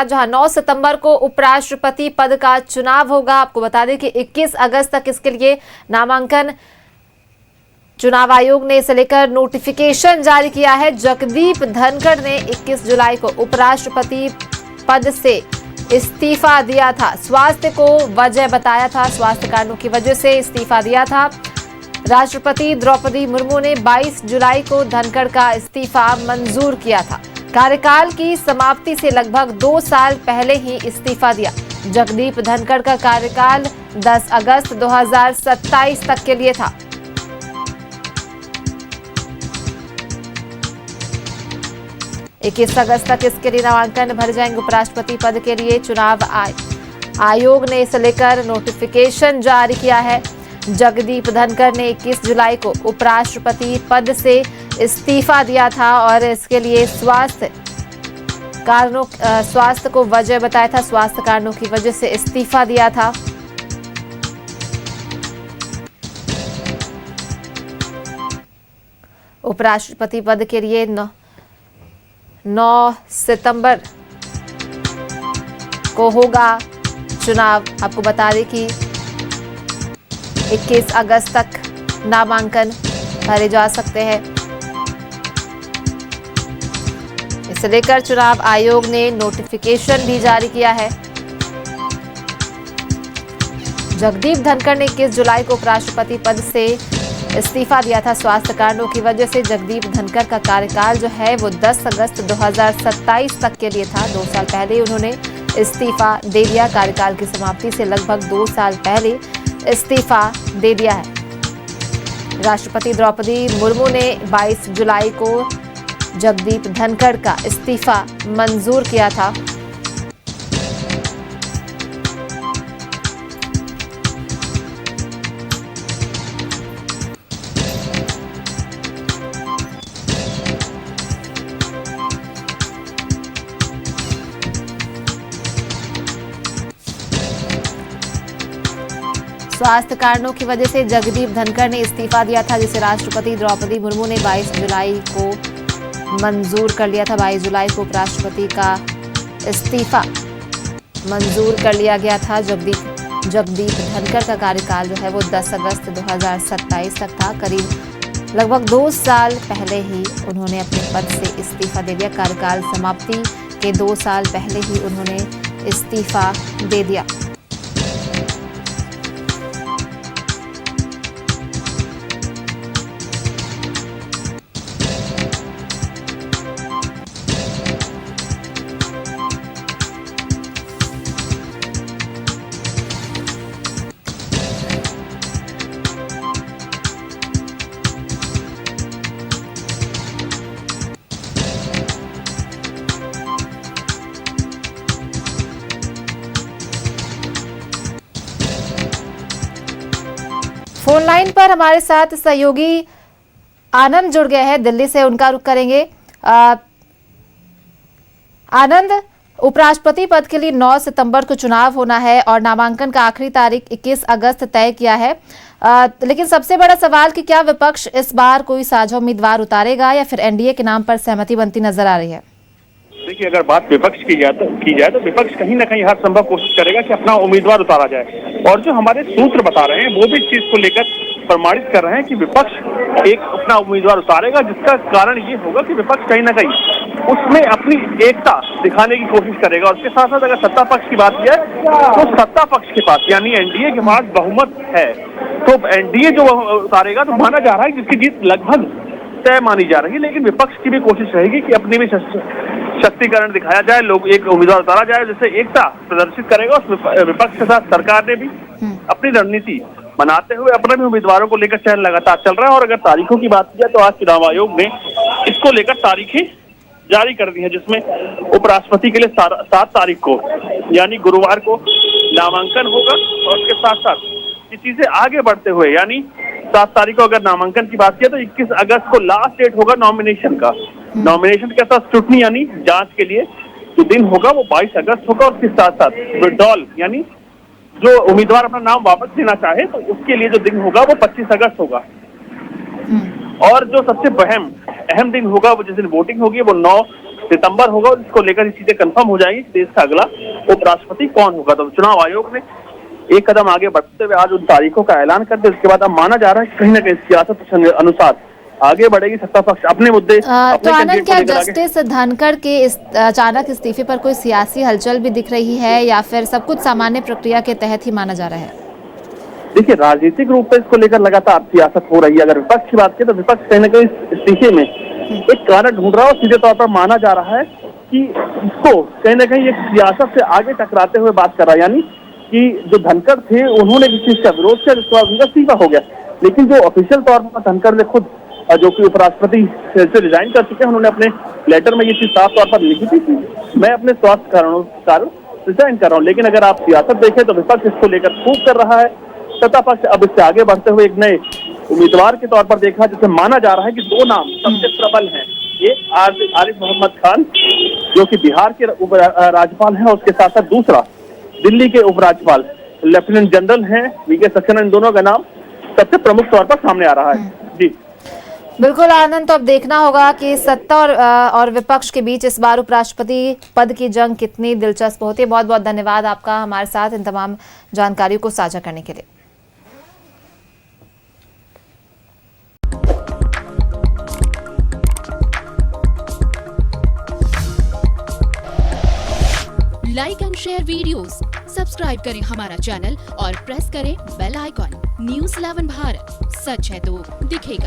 जहां 9 सितंबर को उपराष्ट्रपति पद का चुनाव होगा। आपको बता दें कि 21 अगस्त तक इसके लिए नामांकन चुनाव आयोग ने इसे लेकर नोटिफिकेशन जारी किया है। जगदीप धनखड़ ने 21 जुलाई को उपराष्ट्रपति पद से इस्तीफा दिया था। स्वास्थ्य को वजह बताया था, स्वास्थ्य कारणों की वजह से इस्तीफा दिया था। राष्ट्रपति द्रौपदी मुर्मू ने 22 जुलाई को धनखड़ का इस्तीफा मंजूर किया था। कार्यकाल की समाप्ति से लगभग 2 साल पहले ही इस्तीफा दिया। जगदीप धनखड़ का कार्यकाल 10 अगस्त 2027 तक के लिए था। इक्कीस अगस्त तक इसके लिए नामांकन भरे जाएंगे। उपराष्ट्रपति पद के लिए चुनाव आयोग ने इसे लेकर नोटिफिकेशन जारी किया है। जगदीप धनखड़ ने 21 जुलाई को उपराष्ट्रपति पद से इस्तीफा दिया था और इसके लिए स्वास्थ्य को वजह बताया था, स्वास्थ्य कारणों की वजह से इस्तीफा दिया था। उपराष्ट्रपति पद के लिए 9 सितंबर को होगा चुनाव। आपको बता दें कि 21 अगस्त तक नामांकन भरे जा सकते हैं। इसे लेकर चुनाव आयोग ने नोटिफिकेशन भी जारी किया है। जगदीप धनखड़ ने 21 जुलाई को उपराष्ट्रपति पद से इस्तीफा दिया था। स्वास्थ्य कारणों की वजह से जगदीप धनखड़ का कार्यकाल जो है वो 10 अगस्त 2027 तक के लिए था। 2 साल पहले उन्होंने इस्तीफा दे दिया। कार्यकाल की समाप्ति से लगभग 2 साल पहले इस्तीफा दे दिया है। राष्ट्रपति द्रौपदी मुर्मू ने 22 जुलाई को जगदीप धनखड़ का इस्तीफा मंजूर किया था। स्वास्थ्य कारणों की वजह से जगदीप धनखड़ ने इस्तीफा दिया था, जिसे राष्ट्रपति द्रौपदी मुर्मू ने 22 जुलाई को मंजूर कर लिया था। 22 जुलाई को उपराष्ट्रपति का इस्तीफा मंजूर कर लिया गया था। जगदीप धनखड़ का कार्यकाल जो है वो 10 अगस्त 2027 तक था। करीब लगभग 2 साल पहले ही उन्होंने अपने पद से इस्तीफा दे दिया। कार्यकाल समाप्ति के 2 साल पहले ही उन्होंने इस्तीफा दे दिया। फोन लाइन पर हमारे साथ सहयोगी आनंद जुड़ गए हैं, दिल्ली से उनका रुख करेंगे। आनंद, उपराष्ट्रपति पद के लिए 9 सितंबर को चुनाव होना है और नामांकन का आखिरी तारीख 21 अगस्त तय किया है। लेकिन सबसे बड़ा सवाल कि क्या विपक्ष इस बार कोई साझा उम्मीदवार उतारेगा या फिर एनडीए के नाम पर सहमति बनती नजर आ रही है? देखिए, अगर बात विपक्ष की जाए तो विपक्ष कहीं ना कहीं हर संभव कोशिश करेगा कि अपना उम्मीदवार उतारा जाए। और जो हमारे सूत्र बता रहे हैं वो भी इस चीज को लेकर प्रमाणित कर रहे हैं कि विपक्ष एक अपना उम्मीदवार उतारेगा, जिसका कारण ये होगा कि विपक्ष कहीं ना कहीं उसमें अपनी एकता दिखाने की कोशिश करेगा। और उसके साथ साथ अगर सत्ता पक्ष की बात की जाए तो सत्ता पक्ष के पास यानी एनडीए के पास बहुमत है, तो एनडीए जो उतारेगा तो माना जा रहा है जिसकी जीत लगभग तय मानी जा रही है। लेकिन विपक्ष की भी कोशिश रहेगी कि अपनी भी शक्तिकरण दिखाया जाए, लोग एक उम्मीदवार उतारा जाए जिससे एकता प्रदर्शित करेगा। उस विपक्ष के साथ सरकार ने भी अपनी रणनीति बनाते हुए अपने भी उम्मीदवारों को लेकर चयन लगातार चल रहा है। और अगर तारीखों की बात की जाए तो आज चुनाव आयोग ने इसको लेकर तारीखें जारी कर दी है, जिसमें उपराष्ट्रपति के लिए 7 तारीख को यानी गुरुवार को नामांकन होगा। और उसके साथ साथ ये चीजें आगे बढ़ते हुए यानी 7 तारीख को अगर नामांकन की बात की तो 21 अगस्त को लास्ट डेट होगा नॉमिनेशन का। नॉमिनेशन के साथ स्क्रूटनी यानी जांच के लिए जो दिन होगा वो 22 अगस्त होगा। और उसके साथ साथ विड्रॉल यानी जो उम्मीदवार अपना नाम वापस लेना चाहे तो उसके लिए जो दिन होगा वो 25 अगस्त होगा। और जो सबसे अहम दिन होगा वो जिस दिन वोटिंग होगी वो 9 सितंबर होगा और इसको लेकर चीजें कंफर्म हो जाएंगी कि देश का अगला उपराष्ट्रपति कौन होगा। तो चुनाव आयोग ने एक कदम आगे बढ़ते हुए आज उन तारीखों का ऐलान कर दिया। उसके बाद अब माना जा रहा है कि कहीं ना कहीं सियासत के अनुसार आगे बढ़ेगी सत्ता पक्ष अपने मुद्दे। तो आनंद, क्या जस्टिस धनखड़ के इस अचानक इस्तीफे पर कोई सियासी हलचल भी दिख रही है या फिर सब कुछ सामान्य प्रक्रिया के तहत ही माना जा रहा है? देखिए, राजनीतिक रूप से इसको लेकर लगातार सियासत हो रही है। अगर विपक्ष की बात करें तो विपक्ष कहीं ना कहीं इस्तीफे में एक कारण ढूंढ रहा है और सीधे तौर पर माना जा रहा है कि इसको कहीं ना कहीं एक सियासत से आगे टकराते हुए बात कर रहा है। यानी कि जो धनखड़ थे उन्होंने किस चीज का विरोध किया जिसके बाद उनका इस्तीफा हो गया, लेकिन जो ऑफिशियल तौर पर धनखड़ ने खुद जो कि उपराष्ट्रपति से रिजाइन कर चुके हैं, उन्होंने अपने लेटर में ये चीज साफ तौर पर लिखी थी कि मैं अपने स्वास्थ्य कारणों कारण रिजाइन कर रहा हूँ। लेकिन अगर आप सियासत देखें तो विपक्ष इसको लेकर खूब कर रहा है। सत्ता पक्ष अब इससे आगे बढ़ते हुए एक नए उम्मीदवार के तौर पर देखा, जिसे माना जा रहा है कि दो नाम सबसे प्रबल हैं। एक आरिफ मोहम्मद खान जो कि बिहार के उप राज्यपाल हैं, उसके साथ साथ दूसरा दिल्ली के उपराज्यपाल लेफ्टिनेंट जनरल हैं वीके सक्सेना। इन दोनों का नाम सबसे प्रमुख तौर पर सामने आ रहा है। जी बिल्कुल आनंद, तो अब देखना होगा कि सत्ता और विपक्ष के बीच इस बार उपराष्ट्रपति पद की जंग कितनी दिलचस्प होती है। बहुत बहुत धन्यवाद आपका हमारे साथ इन तमाम जानकारियों को साझा करने के लिए। Like and share videos, subscribe करें हमारा चैनल और प्रेस करें बेल आइकॉन। News 11 भारत, सच है तो दिखेगा।